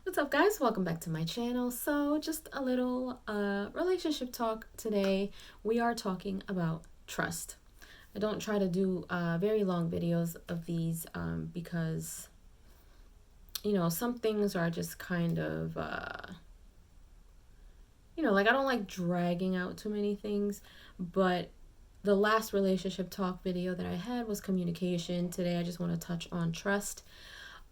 What's up, guys? Welcome back to my channel. So just a little relationship talk today. We are talking about trust. I don't try to do very long videos of these because some things are just kind of like I don't like dragging out too many things. But the last relationship talk video that I had was communication. Today I just want to touch on trust.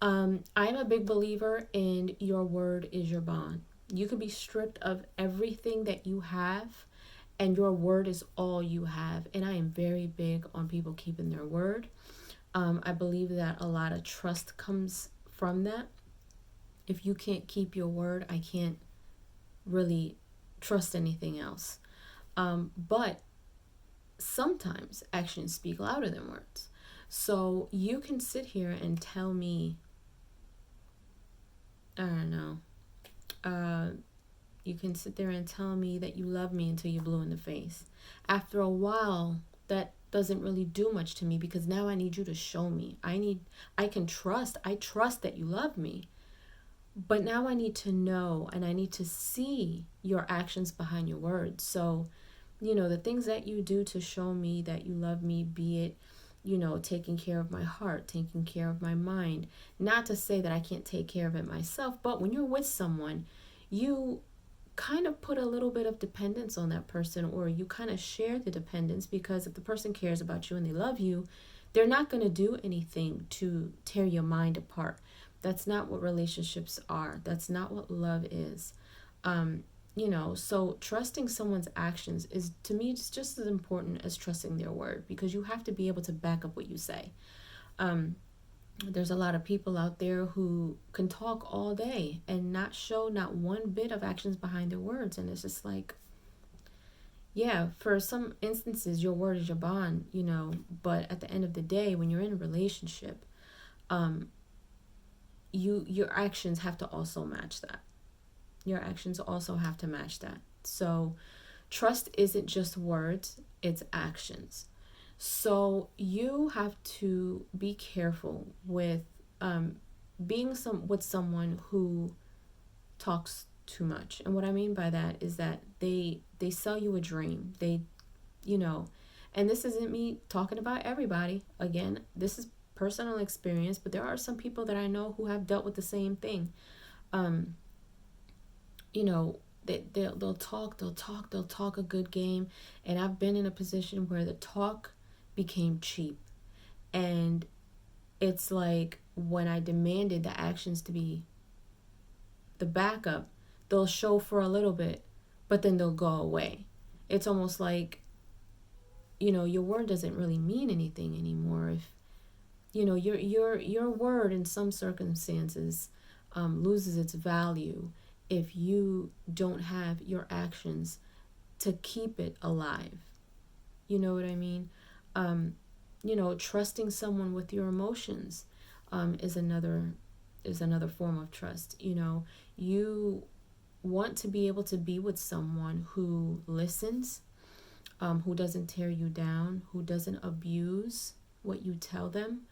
I'm a big believer in your word is your bond. You could be stripped of everything that you have, and your word is all you have. And I am very big on people keeping their word. I believe that a lot of trust comes from that. If you can't keep your word, I can't really trust anything else. But sometimes actions speak louder than words. So you can sit here and tell me, I don't know, you can sit there and tell me that you love me until you're blue in the face. After a while, that doesn't really do much to me because now I need you to show me. I trust that you love me. But now I need to know and I need to see your actions behind your words. So, the things that you do to show me that you love me, be it, taking care of my heart, taking care of my mind. Not to say that I can't take care of it myself, but when you're with someone, you kind of put a little bit of dependence on that person, or you kind of share the dependence, because if the person cares about you and they love you, they're not going to do anything to tear your mind apart. That's not what relationships are. That's not what love is. So trusting someone's actions is, to me, it's just as important as trusting their word, because you have to be able to back up what you say. There's a lot of people out there who can talk all day and not show not one bit of actions behind their words. And it's just like, yeah, for some instances, your word is your bond, but at the end of the day, when you're in a relationship, your actions have to also match that. Your actions also have to match that. So trust isn't just words, it's actions. So you have to be careful with being with someone who talks too much. And what I mean by that is that they sell you a dream. And this isn't me talking about everybody. Again, this is personal experience, but there are some people that I know who have dealt with the same thing. They'll talk a good game, and I've been in a position where the talk became cheap. And it's like, when I demanded the actions to be the backup, they'll show for a little bit, but then they'll go away. It's almost like, your word doesn't really mean anything anymore if your word in some circumstances loses its value if you don't have your actions to keep it alive. You know what I mean? Trusting someone with your emotions is another form of trust. You want to be able to be with someone who listens, who doesn't tear you down, who doesn't abuse what you tell them,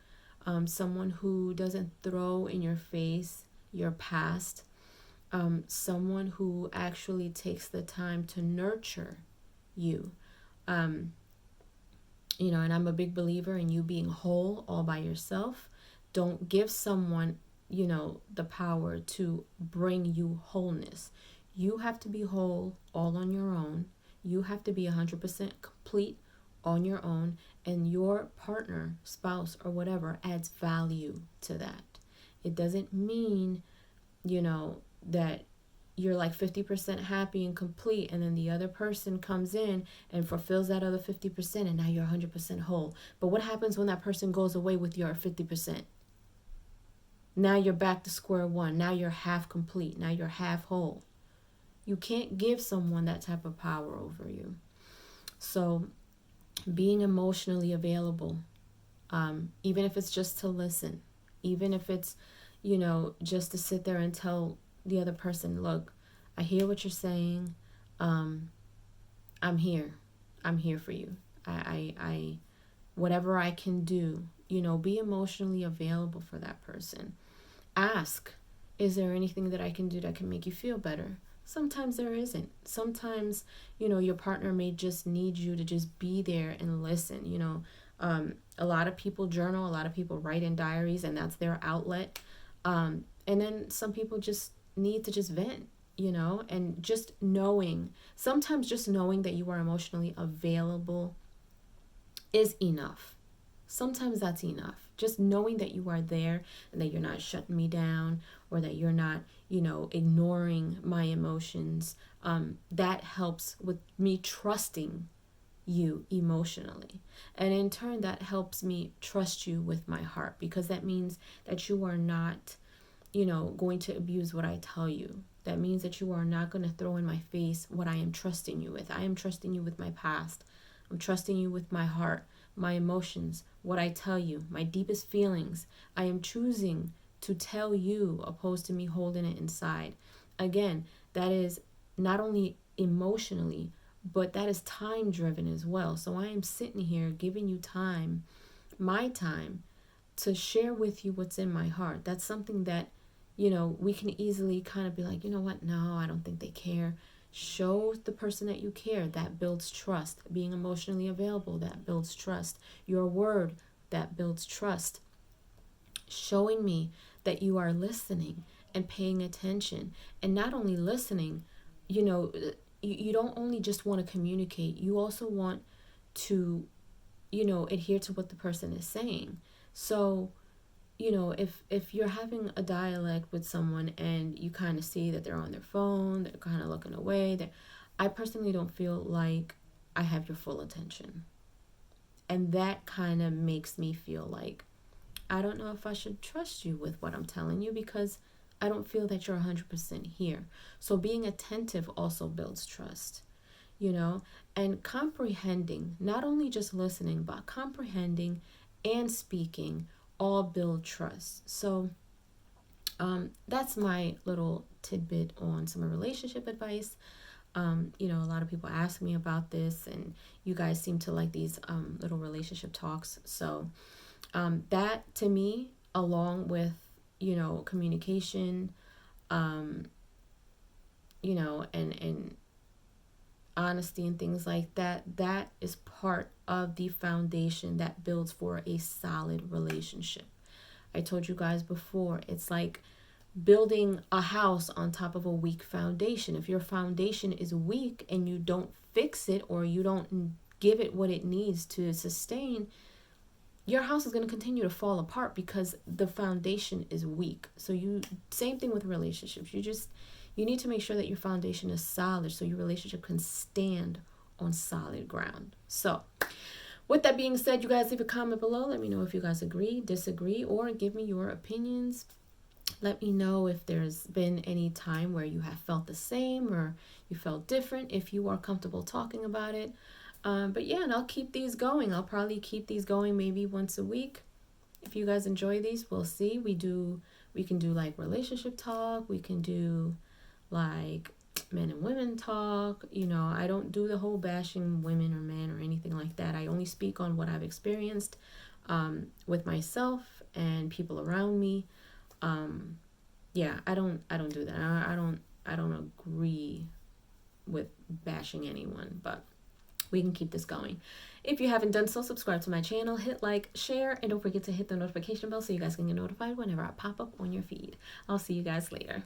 someone who doesn't throw in your face your past, someone who actually takes the time to nurture you. And I'm a big believer in you being whole all by yourself. Don't give someone, the power to bring you wholeness. You have to be whole all on your own. You have to be 100% complete on your own, and your partner, spouse, or whatever adds value to that. It doesn't mean, that you're like 50% happy and complete, and then the other person comes in and fulfills that other 50%, and now you're 100% whole. But what happens when that person goes away with your 50%? Now you're back to square one. Now you're half complete. Now you're half whole. You can't give someone that type of power over you. So being emotionally available, even if it's just to listen, even if it's, just to sit there and tell the other person, look, I hear what you're saying. I'm here. I'm here for you. I whatever I can do, be emotionally available for that person. Ask, Is there anything that I can do that can make you feel better? Sometimes there isn't. Sometimes, your partner may just need you to just be there and listen. A lot of people journal, a lot of people write in diaries, and that's their outlet. And then some people just need to just vent, and just knowing, sometimes just knowing that you are emotionally available is enough. Sometimes that's enough. Just knowing that you are there and that you're not shutting me down, or that you're not, ignoring my emotions. That helps with me trusting you emotionally. And in turn, that helps me trust you with my heart, because that means that you are not, going to abuse what I tell you. That means that you are not going to throw in my face what I am trusting you with. I am trusting you with my past. I'm trusting you with my heart, my emotions, what I tell you, my deepest feelings. I am choosing to tell you opposed to me holding it inside. Again, that is not only emotionally, but that is time driven as well. So I am sitting here giving you time, my time, to share with you what's in my heart. That's something that, we can easily kind of be like, you know what? No, I don't think they care. Show the person that you care. That builds trust. Being emotionally available, that builds trust. Your word, that builds trust. Showing me that you are listening and paying attention. And not only listening, you don't only just want to communicate, you also want to, adhere to what the person is saying. So, if you're having a dialect with someone and you kind of see that they're on their phone, they're kind of looking away, I personally don't feel like I have your full attention. And that kind of makes me feel like I don't know if I should trust you with what I'm telling you, because I don't feel that you're 100% here. So being attentive also builds trust, and comprehending, not only just listening, but comprehending and speaking all build trust. So that's my little tidbit on some relationship advice. A lot of people ask me about this, and you guys seem to like these little relationship talks. So that to me, along with, communication, and honesty and things like that, that is part of the foundation that builds for a solid relationship. I told you guys before, it's like building a house on top of a weak foundation. If your foundation is weak and you don't fix it, or you don't give it what it needs to sustain, your house is going to continue to fall apart because the foundation is weak. So same thing with relationships. You need to make sure that your foundation is solid so your relationship can stand on solid ground. So with that being said, you guys leave a comment below. Let me know if you guys agree, disagree, or give me your opinions. Let me know if there's been any time where you have felt the same or you felt different, if you are comfortable talking about it. But yeah, and I'll keep these going. I'll probably keep these going maybe once a week. If you guys enjoy these, we'll see. We can do like relationship talk. We can do like men and women talk. I don't do the whole bashing women or men or anything like that. I only speak on what I've experienced with myself and people around me. Yeah, I don't do that. I don't agree with bashing anyone, but we can keep this going. If you haven't done so, subscribe to my channel, hit like, share, and don't forget to hit the notification bell so you guys can get notified whenever I pop up on your feed. I'll see you guys later.